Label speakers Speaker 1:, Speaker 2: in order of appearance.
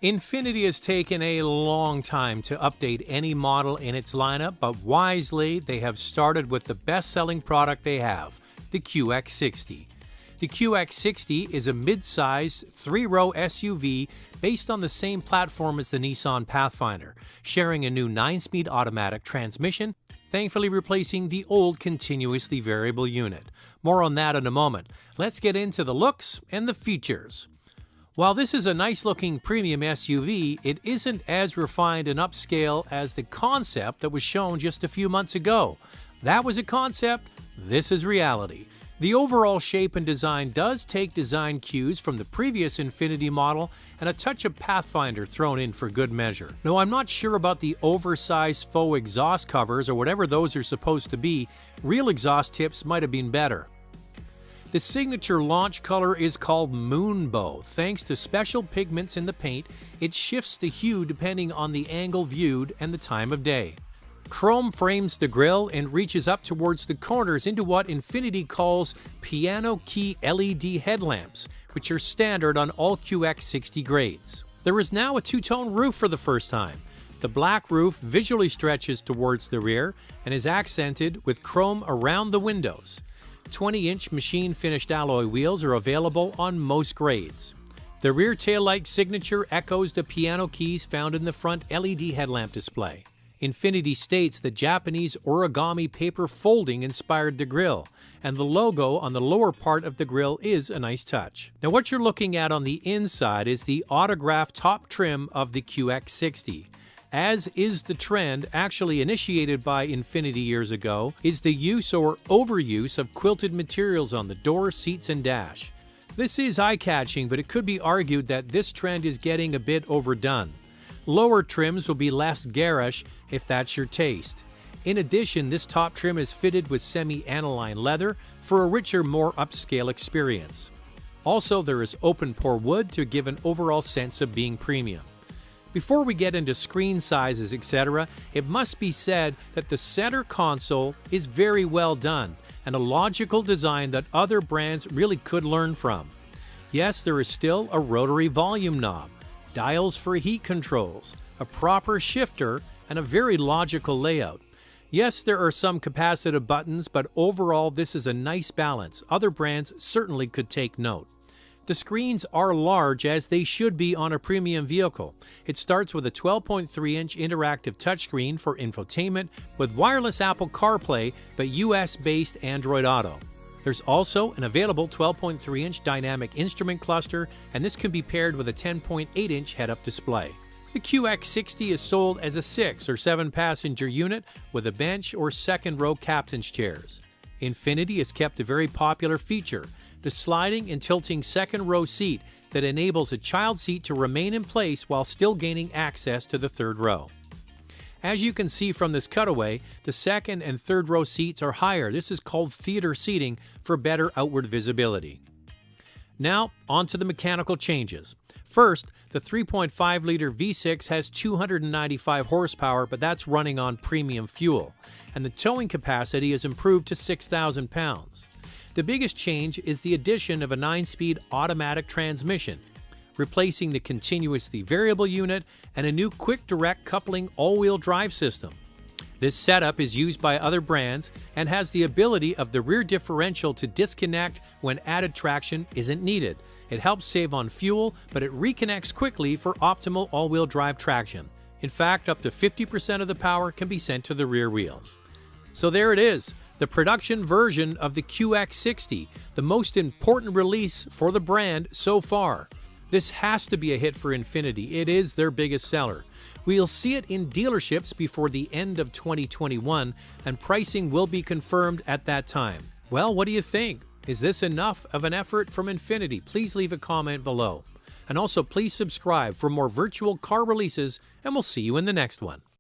Speaker 1: Infiniti has taken a long time to update any model in its lineup, but wisely, they have started with the best-selling product they have, the QX60. The QX60 is a mid-sized, three-row SUV based on the same platform as the Nissan Pathfinder, sharing a new 9-speed automatic transmission, thankfully replacing the old continuously variable unit. More on that in a moment. Let's get into the looks and the features. While this is a nice-looking premium SUV, it isn't as refined and upscale as the concept that was shown just a few months ago. That was a concept, this is reality. The overall shape and design does take design cues from the previous Infiniti model and a touch of Pathfinder thrown in for good measure. No, I'm not sure about the oversized faux exhaust covers or whatever those are supposed to be. Real exhaust tips might have been better. The signature launch color is called Moonbow. Thanks to special pigments in the paint, it shifts the hue depending on the angle viewed and the time of day. Chrome frames the grille and reaches up towards the corners into what Infiniti calls piano key LED headlamps, which are standard on all QX60 grades. There is now a two-tone roof for the first time. The black roof visually stretches towards the rear and is accented with chrome around the windows. 20-inch machine-finished alloy wheels are available on most grades. The rear taillight signature echoes the piano keys found in the front LED headlamp display. Infiniti states the Japanese origami paper folding inspired the grille, and the logo on the lower part of the grille is a nice touch. Now what you're looking at on the inside is the autographed top trim of the QX60. As is the trend actually initiated by Infiniti years ago, is the use or overuse of quilted materials on the door, seats, and dash. This is eye-catching, but it could be argued that this trend is getting a bit overdone. Lower trims will be less garish if that's your taste. In addition, this top trim is fitted with semi-aniline leather for a richer, more upscale experience. Also, there is open-pore wood to give an overall sense of being premium. Before we get into screen sizes, etc., it must be said that the center console is very well done and a logical design that other brands really could learn from. Yes, there is still a rotary volume knob, dials for heat controls, a proper shifter, and a very logical layout. Yes, there are some capacitive buttons, but overall this is a nice balance. Other brands certainly could take note. The screens are large, as they should be on a premium vehicle. It starts with a 12.3-inch interactive touchscreen for infotainment with wireless Apple CarPlay but US-based Android Auto. There's also an available 12.3-inch dynamic instrument cluster, and this can be paired with a 10.8-inch head-up display. The QX60 is sold as a 6 or 7-passenger unit with a bench or second-row captain's chairs. Infiniti has kept a very popular feature, the sliding and tilting second-row seat that enables a child seat to remain in place while still gaining access to the third row. As you can see from this cutaway, the second and third row seats are higher. This is called theater seating for better outward visibility. Now, on to the mechanical changes. First, the 3.5-liter V6 has 295 horsepower, but that's running on premium fuel, and the towing capacity is improved to 6,000 pounds. The biggest change is the addition of a 9-speed automatic transmission, replacing the continuously variable unit and a new quick direct coupling all-wheel drive system. This setup is used by other brands and has the ability of the rear differential to disconnect when added traction isn't needed. It helps save on fuel, but it reconnects quickly for optimal all-wheel drive traction. In fact, up to 50% of the power can be sent to the rear wheels. So there it is, the production version of the QX60, the most important release for the brand so far. This has to be a hit for Infiniti. It is their biggest seller. We'll see it in dealerships before the end of 2021, and pricing will be confirmed at that time. Well, what do you think? Is this enough of an effort from Infiniti? Please leave a comment below. And also, please subscribe for more virtual car releases, and we'll see you in the next one.